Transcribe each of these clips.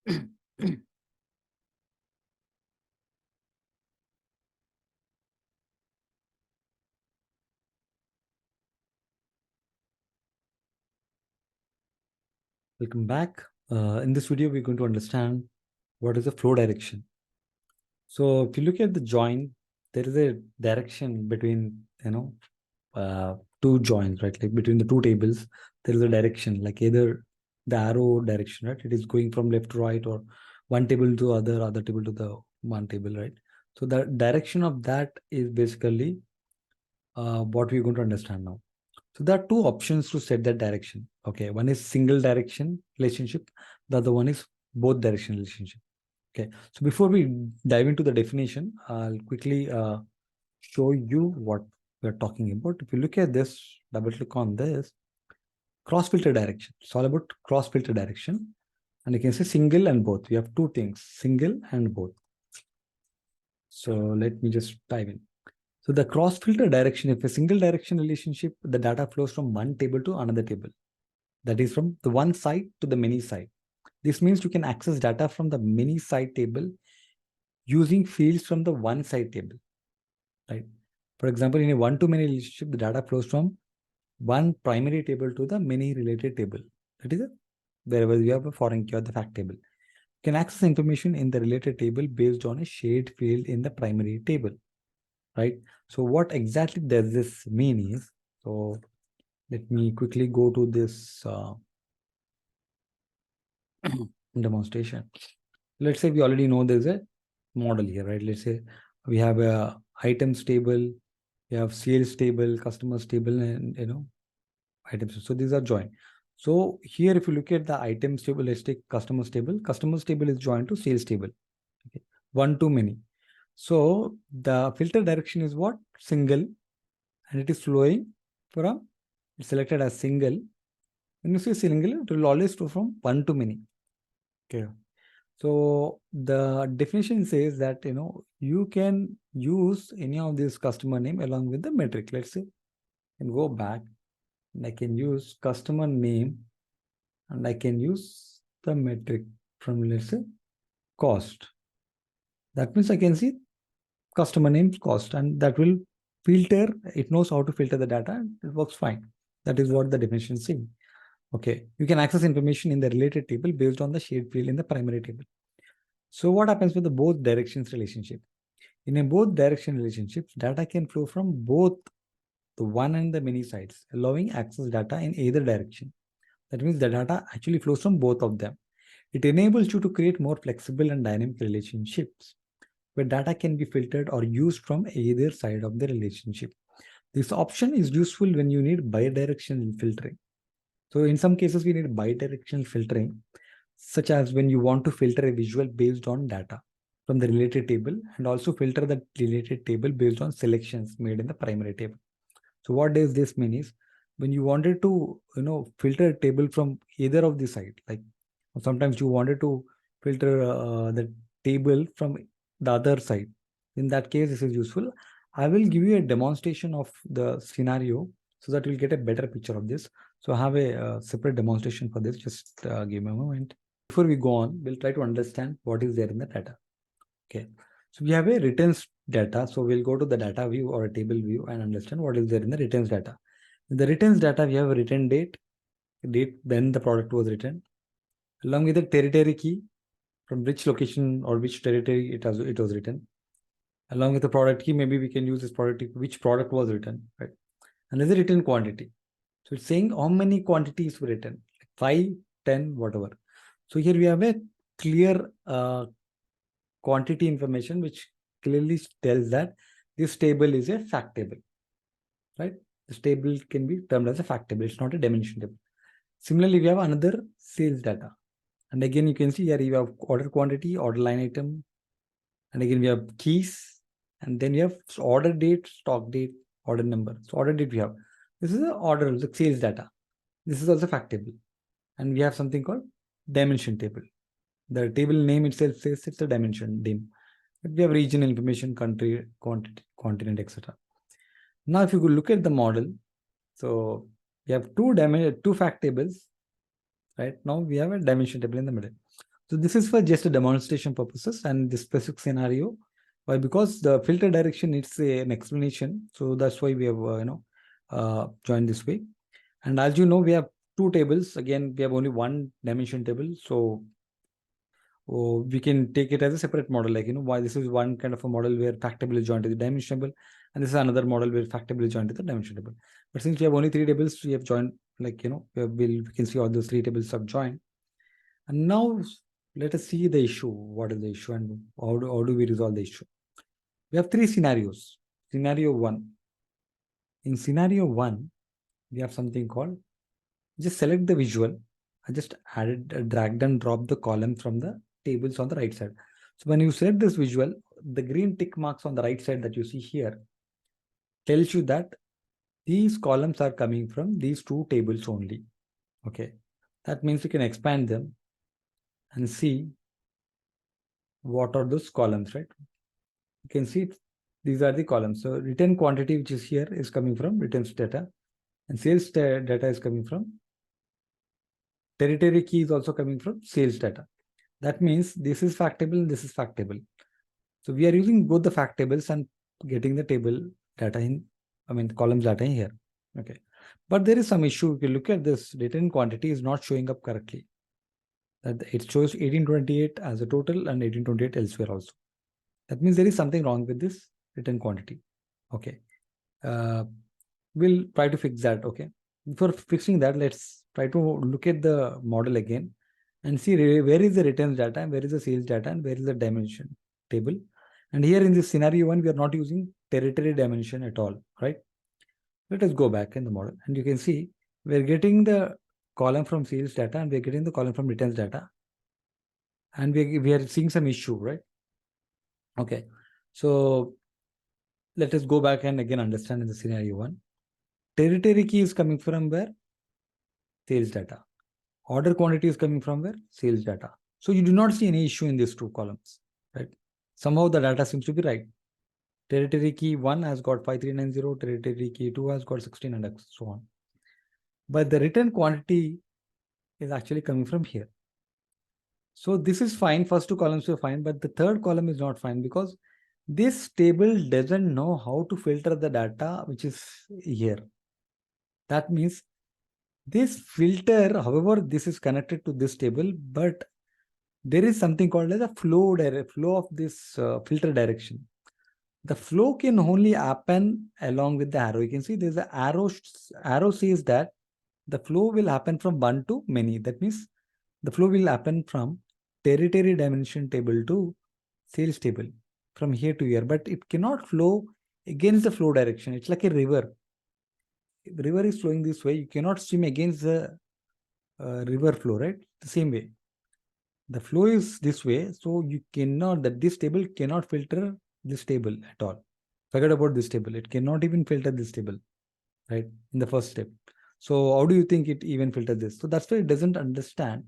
Welcome back. In this video, we're going to understand what is the flow direction. So if you look at the join, there is a direction between, two joins, right? Like between the two tables, there is a direction, like either the arrow direction, right? It is going from left to right, or one table to other table to the one table, right? So the direction of that is basically what we're going to understand now. So there are two options to set that direction. Okay, one is single direction relationship. The other one is both direction relationship. Okay, so before we dive into the definition, I'll quickly show you what we're talking about. If you look at this, double click on this, cross filter direction. It's all about cross filter direction. And you can say single and both. We have two things, single and both. So let me just dive in. So the cross filter direction, if a single direction relationship, the data flows from one table to another table. That is from the one side to the many side. This means you can access data from the many side table using fields from the one side table, right? For example, in a one-to-many relationship, the data flows from one primary table to the many related table. That is wherever you have a foreign key or the fact table. You can access information in the related table based on a shared field in the primary table, right? So what exactly does this mean is, so let me quickly go to this demonstration. Let's say we already know there's a model here, right? Let's say we have a items table, we have sales table, customers table, and items. So these are joined. So here, if you look at the items table, let's take customers table. Customers table is joined to sales table. Okay, one to many. So the filter direction is what? Single, and it is flowing from, it's selected as single. When you say single, it will always flow from one to many. Okay. So the definition says that you can use any of this customer name along with the metric. Let's say, and go back, and I can use customer name, and I can use the metric from, let's say, cost. That means I can see customer name's cost, and that will filter. It knows how to filter the data, and it works fine. That is what the definition is saying. Okay, you can access information in the related table based on the shared field in the primary table. So what happens with the both directions relationship? In a both direction relationships, data can flow from both the one and the many sides, allowing access data in either direction. That means the data actually flows from both of them. It enables you to create more flexible and dynamic relationships where data can be filtered or used from either side of the relationship. This option is useful when you need bidirectional filtering. So in some cases, we need bidirectional filtering, such as when you want to filter a visual based on data from the related table and also filter the related table based on selections made in the primary table. So what does this mean is, when you wanted to filter a table from either of the side, like sometimes you wanted to filter the table from the other side. In that case, this is useful. I will give you a demonstration of the scenario so that you'll get a better picture of this. So I have a separate demonstration for this. Just give me a moment. Before we go on, we'll try to understand what is there in the data. Okay. So we have a returns data. So we'll go to the data view or a table view and understand what is there in the returns data. In the returns data, we have a return date when the product was written, along with the territory key, from which location or which territory it was written. Along with the product key, maybe we can use this product key, which product was written, right? And there's a written quantity. So it's saying how many quantities were written, 5, 10, whatever. So here we have a clear quantity information, which clearly tells that this table is a fact table, right? This table can be termed as a fact table. It's not a dimension table. Similarly, we have another sales data. And again, you can see here you have order quantity, order line item. And again, we have keys. And then you have order date, stock date, order number. So order date we have. This is the order, the sales data. This is also fact table. And we have something called dimension table. The table name itself says it's a dimension dim. But we have region information, country, quantity, continent, etc. Now, if you could look at the model, so we have two fact tables, right? Now we have a dimension table in the middle. So this is for just a demonstration purposes and this specific scenario. Why? Because the filter direction needs an explanation. So that's why we have joined this way. And as you know, we have two tables. Again, we have only one dimension table. So we can take it as a separate model. Like, why this is one kind of a model where fact table is joined to the dimension table. And this is another model where fact table is joined to the dimension table. But since we have only three tables, we have joined, like, we can see all those three tables are joined. And now let us see the issue. What is the issue and how do we resolve the issue? We have three scenarios. Scenario one. In scenario one, we have something called, just select the visual. I just dragged and dropped the column from the tables on the right side. So when you select this visual, the green tick marks on the right side that you see here tells you that these columns are coming from these two tables only. Okay. That means you can expand them and see what are those columns, right? You can see these are the columns. So return quantity, which is here, is coming from returns data, and sales data is coming from territory key is also coming from sales data. That means this is fact table and this is fact table. So we are using both the fact tables and getting the table data in, columns data in here. Okay. But there is some issue. If you look at this, return quantity is not showing up correctly. That it shows 1828 as a total and 1828 elsewhere also. That means there is something wrong with this return quantity. Okay. We'll try to fix that. Okay. Before fixing that, let's try to look at the model again and see where is the returns data and where is the sales data and where is the dimension table. And here in this scenario one, we are not using territory dimension at all, right? Let us go back in the model and you can see we're getting the column from sales data and we're getting the column from returns data. And we are seeing some issue, right? Okay. So let us go back and again understand in the scenario one. Territory key is coming from where? Sales data. Order quantity is coming from where? Sales data. So you do not see any issue in these two columns, right? Somehow the data seems to be right. Territory key 1 has got 5390, territory key 2 has got 16 and so on. But the return quantity is actually coming from here. So this is fine. First two columns are fine, but the third column is not fine because this table doesn't know how to filter the data which is here. That means this filter, however, this is connected to this table, but there is something called as a flow of this filter direction. The flow can only happen along with the arrow. You can see there's an arrow says that the flow will happen from one to many. That means the flow will happen from territory dimension table to sales table from here to here, but it cannot flow against the flow direction. It's like a river. If the river is flowing this way, you cannot swim against the river flow, right? The same way. The flow is this way, so you cannot, that this table cannot filter this table at all. Forget about this table. It cannot even filter this table, right? In the first step. So how do you think it even filter this? So that's why it doesn't understand.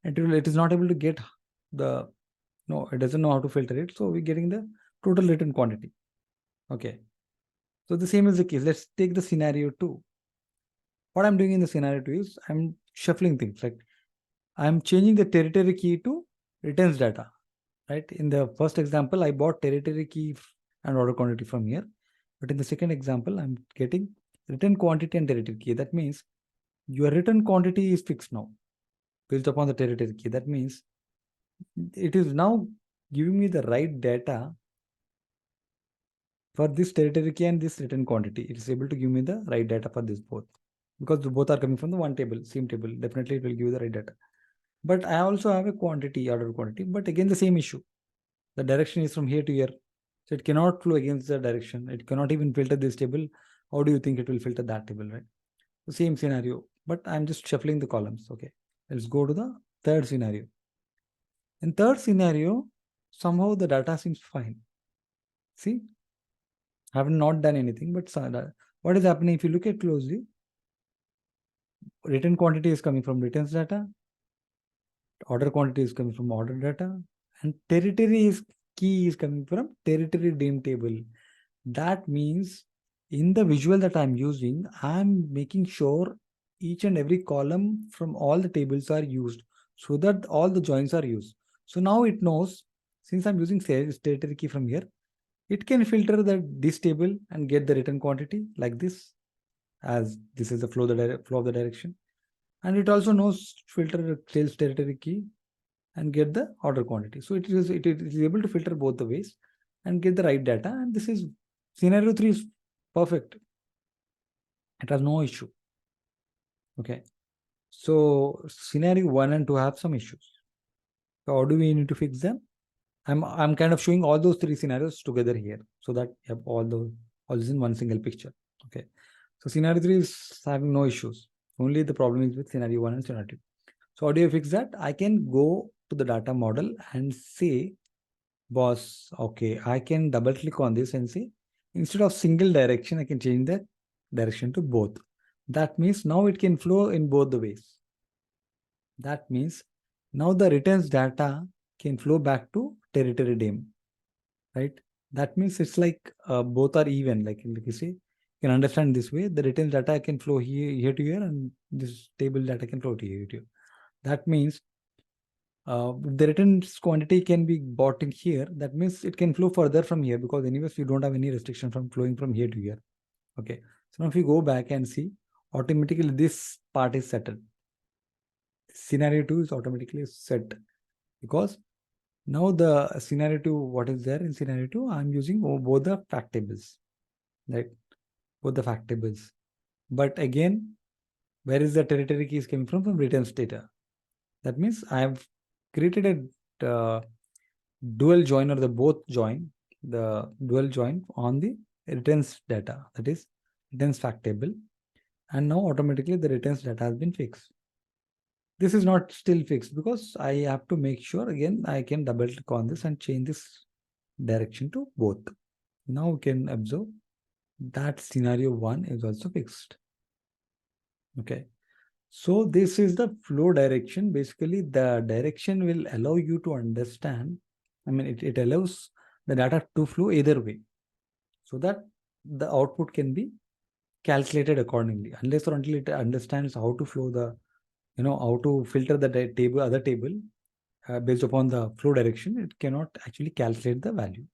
It is not able to get the, no, it doesn't know how to filter it. So we're getting the total return quantity. Okay. So the same is the case. Let's take the scenario 2. What I'm doing in the scenario 2 is I'm shuffling things. Like I'm changing the territory key to returns data, right? In the first example, I bought territory key and order quantity from here. But in the second example, I'm getting return quantity and territory key. That means your return quantity is fixed now based upon the territory key. That means it is now giving me the right data for this territory key and this return quantity. It is able to give me the right data for this both. Because both are coming from the one table, same table. Definitely it will give you the right data. But I also have a quantity, order quantity, but again the same issue. The direction is from here to here. So it cannot flow against the direction. It cannot even filter this table. How do you think it will filter that table, right? The same scenario, but I'm just shuffling the columns. Okay, let's go to the third scenario. In third scenario, somehow the data seems fine. See, I have not done anything, but what is happening if you look at closely? Return quantity is coming from returns data. Order quantity is coming from order data, and territory key is coming from territory dim table. That means in the visual that I'm using, I'm making sure each and every column from all the tables are used so that all the joins are used. So now it knows, since I'm using territory key from here, it can filter this table and get the return quantity like this, as this is the flow of the direction. And it also knows filter sales territory key and get the order quantity. So it is able to filter both the ways and get the right data. And this is scenario 3 is perfect. It has no issue. Okay. So scenario 1 and 2 have some issues. So how do we need to fix them? I'm kind of showing all those 3 scenarios together here so that you have all this in one single picture. Okay. So scenario 3 is having no issues. Only the problem is with scenario 1 and scenario 2. So how do you fix that? I can go to the data model and say, boss, okay, I can double click on this and say, instead of single direction, I can change the direction to both. That means now it can flow in both the ways. That means now the returns data can flow back to territory dim, right? That means it's like both are even, like you see, you can understand this way. The returns data can flow here to here, and this table data can flow to here to here. That means the returns quantity can be bought in here. That means it can flow further from here, because anyways you don't have any restriction from flowing from here to here. Okay. So now if you go back and see, automatically this part is settled. Scenario 2 is automatically set, because now the scenario 2, what is there in scenario 2, I'm using both the fact tables, right? Both the fact tables. But again, where is the territory keys coming from? From returns data. That means I have created a dual join, or the dual join on the returns data, that is returns fact table. And now automatically the returns data has been fixed. This is not still fixed, because I have to make sure, again, I can double click on this and change this direction to both. Now we can observe that scenario 1 is also fixed. Okay. So this is the flow direction. Basically, the direction will allow you to understand. I mean, it allows the data to flow either way, so that the output can be calculated accordingly. Unless or until it understands how to flow how to filter the other table based upon the flow direction, it cannot actually calculate the value.